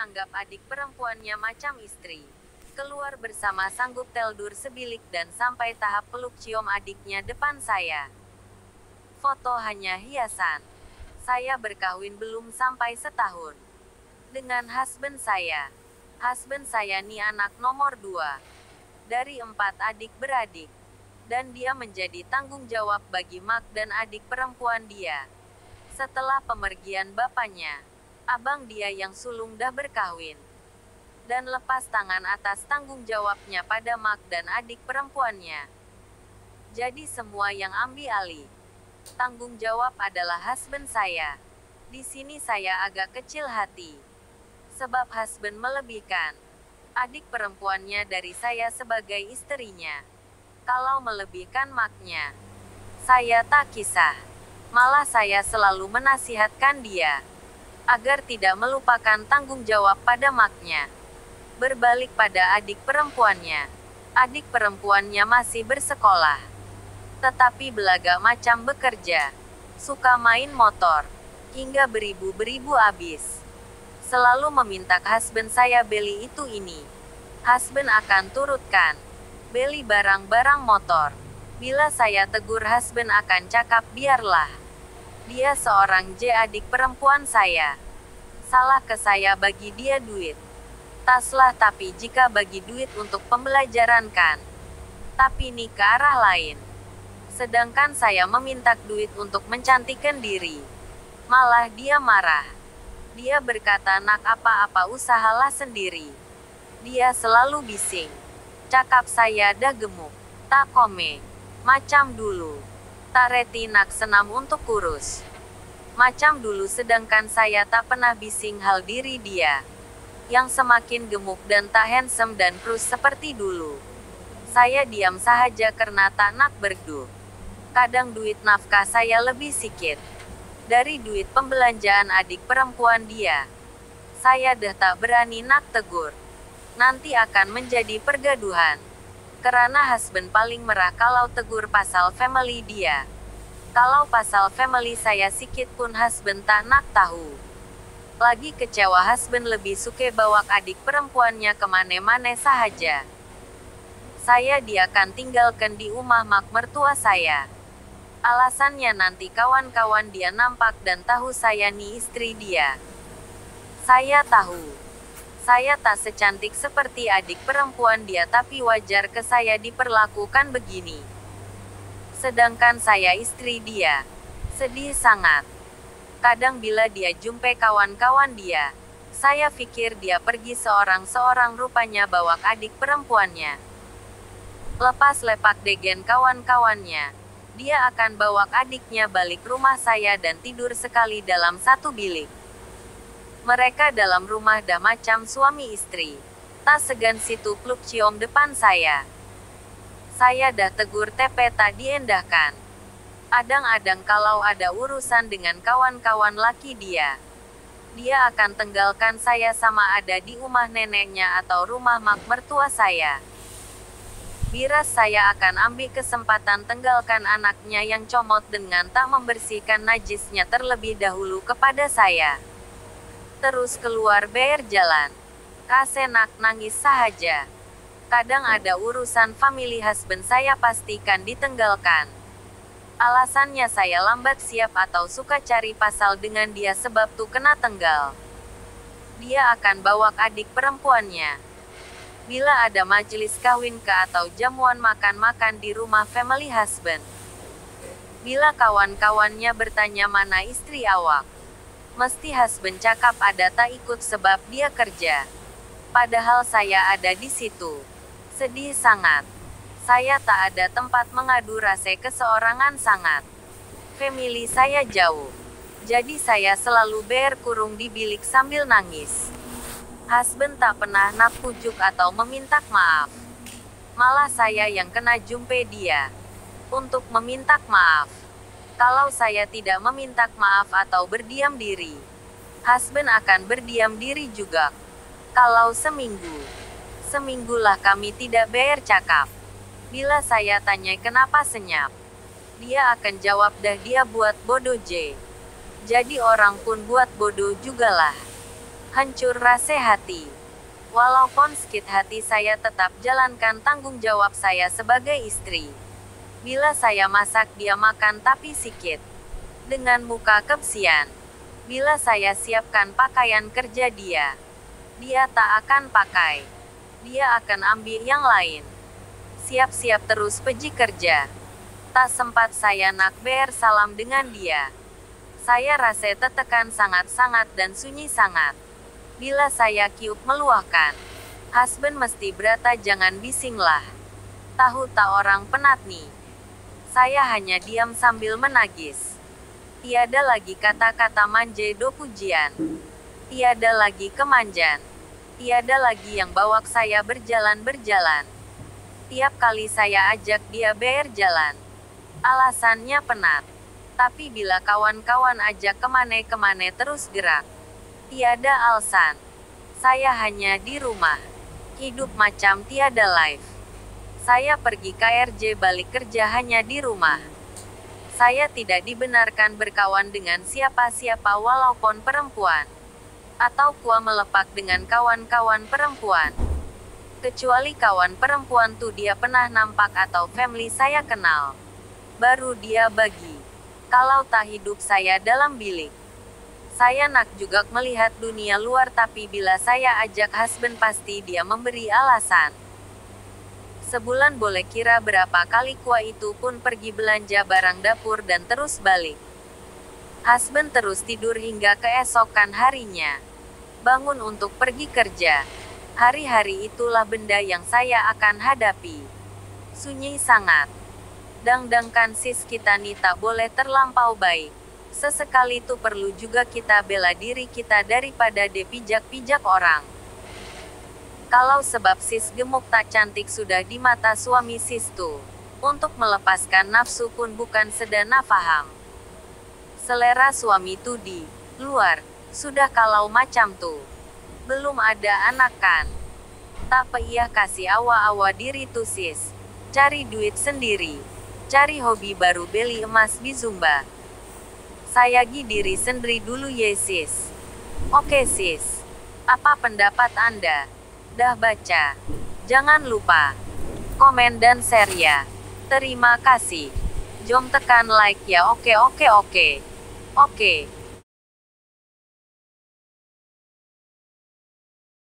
menganggap adik perempuannya macam istri. Keluar bersama sanggup teldur sebilik dan sampai tahap peluk cium adiknya depan saya. Foto hanya hiasan. Saya berkahwin belum sampai setahun. Dengan husband saya. Husband saya nih anak nomor 2. Dari 4 adik beradik. Dan dia menjadi tanggung jawab bagi Mak dan adik perempuan dia. Setelah pemergian bapaknya, abang dia yang sulung dah berkahwin. Dan lepas tangan atas tanggung jawabnya pada Mak dan adik perempuannya. Jadi semua yang ambil alih tanggung jawab adalah husband saya. Di sini saya agak kecil hati. Sebab husband melebihkan adik perempuannya dari saya sebagai istrinya. Kalau melebihkan Maknya, saya tak kisah. Malah saya selalu menasihatkan dia agar tidak melupakan tanggung jawab pada Maknya. Berbalik pada adik perempuannya. Adik perempuannya masih bersekolah. Tetapi belaga macam bekerja. Suka main motor. Hingga beribu-beribu habis. Selalu meminta husband saya beli itu ini. Husband akan turutkan. Beli barang-barang motor. Bila saya tegur husband akan cakap biarlah. Dia seorang adik perempuan saya. Salah ke saya bagi dia duit. Taslah tapi jika bagi duit untuk pembelajaran kan. Tapi ini ke arah lain. Sedangkan saya meminta duit untuk mencantikkan diri. Malah dia marah. Dia berkata nak apa-apa usahalah sendiri. Dia selalu bising. Cakap saya dah gemuk. Tak kome. Macam dulu. Tak reti nak senam untuk kurus. Macam dulu sedangkan saya tak pernah bising hal diri dia. Yang semakin gemuk dan tak handsome dan kurus seperti dulu. Saya diam sahaja karena tak nak berdu. Kadang duit nafkah saya lebih sikit dari duit pembelanjaan adik perempuan dia. Saya dah tak berani nak tegur. Nanti akan menjadi pergaduhan. Karena husband paling merah kalau tegur pasal family dia. Kalau pasal family saya sikit pun husband tak nak tahu. Lagi kecewa husband lebih suka bawa adik perempuannya kemana-mana sahaja. Saya dia akan tinggalkan di rumah mak mertua saya. Alasannya nanti kawan-kawan dia nampak dan tahu saya nih istri dia. Saya tahu. Saya tak secantik seperti adik perempuan dia tapi wajar ke saya diperlakukan begini. Sedangkan saya istri dia. Sedih sangat. Kadang bila dia jumpa kawan-kawan dia, saya pikir dia pergi seorang-seorang rupanya bawa adik perempuannya. Lepas lepak degen kawan-kawannya, dia akan bawa adiknya balik rumah saya dan tidur sekali dalam satu bilik. Mereka dalam rumah dah macam suami istri. Tak segan situ pluk cium depan saya. Saya dah tegur tepe tak diendahkan. Adang-adang kalau ada urusan dengan kawan-kawan laki dia. Dia akan tinggalkan saya sama ada di rumah neneknya atau rumah mak mertua saya. Biras saya akan ambil kesempatan tinggalkan anaknya yang comot dengan tak membersihkan najisnya terlebih dahulu kepada saya. Terus keluar bayar jalan. Kasenak nangis sahaja. Kadang ada urusan family husband saya pastikan ditinggalkan. Alasannya saya lambat siap atau suka cari pasal dengan dia sebab tuh kena tenggal. Dia akan bawa adik perempuannya. Bila ada majelis kawin ke atau jamuan makan-makan di rumah family husband. Bila kawan-kawannya bertanya mana istri awak. Mesti husband cakap ada tak ikut sebab dia kerja. Padahal saya ada di situ. Sedih sangat. Saya tak ada tempat mengadu rasa keseorangan sangat. Family saya jauh. Jadi saya selalu berkurung di bilik sambil nangis. Husband tak pernah nak pujuk atau meminta maaf. Malah saya yang kena jumpa dia. Untuk meminta maaf. Kalau saya tidak meminta maaf atau berdiam diri, husband akan berdiam diri juga. Kalau seminggulah kami tidak bercakap. Bila saya tanya kenapa senyap, dia akan jawab dah dia buat bodoh J. Jadi orang pun buat bodoh jugalah. Hancur rasa hati. Walaupun sakit hati saya tetap jalankan tanggung jawab saya sebagai istri. Bila saya masak dia makan tapi sikit. Dengan muka kebsian. Bila saya siapkan pakaian kerja dia tak akan pakai. Dia akan ambil yang lain. Siap-siap terus pergi kerja. Tak sempat saya nak bersalam dengan dia. Saya rasa tertekan sangat-sangat dan sunyi sangat. Bila saya kiuk meluahkan, husband mesti berata jangan bisinglah. Tahu tak orang penat nih. Saya hanya diam sambil menagis. Tiada lagi kata-kata manja do pujian. Tiada lagi kemanjan. Tiada lagi yang bawa saya berjalan-berjalan. Tiap kali saya ajak dia berjalan, alasannya penat. Tapi bila kawan-kawan ajak kemana-kemana terus gerak. Tiada alasan. Saya hanya di rumah. Hidup macam tiada life. Saya pergi KRJ balik kerja hanya di rumah. Saya tidak dibenarkan berkawan dengan siapa-siapa walaupun perempuan. Atau gua melepak dengan kawan-kawan perempuan. Kecuali kawan perempuan tuh dia pernah nampak atau family saya kenal. Baru dia bagi. Kalau tak hidup saya dalam bilik. Saya nak juga melihat dunia luar tapi bila saya ajak husband pasti dia memberi alasan. Sebulan boleh kira berapa kali gua itu pun pergi belanja barang dapur dan terus balik. Husband terus tidur hingga keesokan harinya. Bangun untuk pergi kerja. Hari-hari itulah benda yang saya akan hadapi. Sunyi sangat. Dangdangkan sis kita nih tak boleh terlampau baik. Sesekali tuh perlu juga kita bela diri kita daripada dipijak-pijak orang. Kalau sebab sis gemuk tak cantik sudah di mata suami sis tuh. Untuk melepaskan nafsu pun bukan sedana faham. Selera suami tuh di luar. Sudah kalau macam tuh. Belum ada anak kan. Tak payah kasih awa-awa diri tuh sis. Cari duit sendiri. Cari hobi baru beli emas di Zumba. Saya diri sendiri dulu ye sis. Oke sis. Apa pendapat Anda? Dah baca? Jangan lupa komen dan share ya. Terima kasih. Jom tekan like ya. Oke.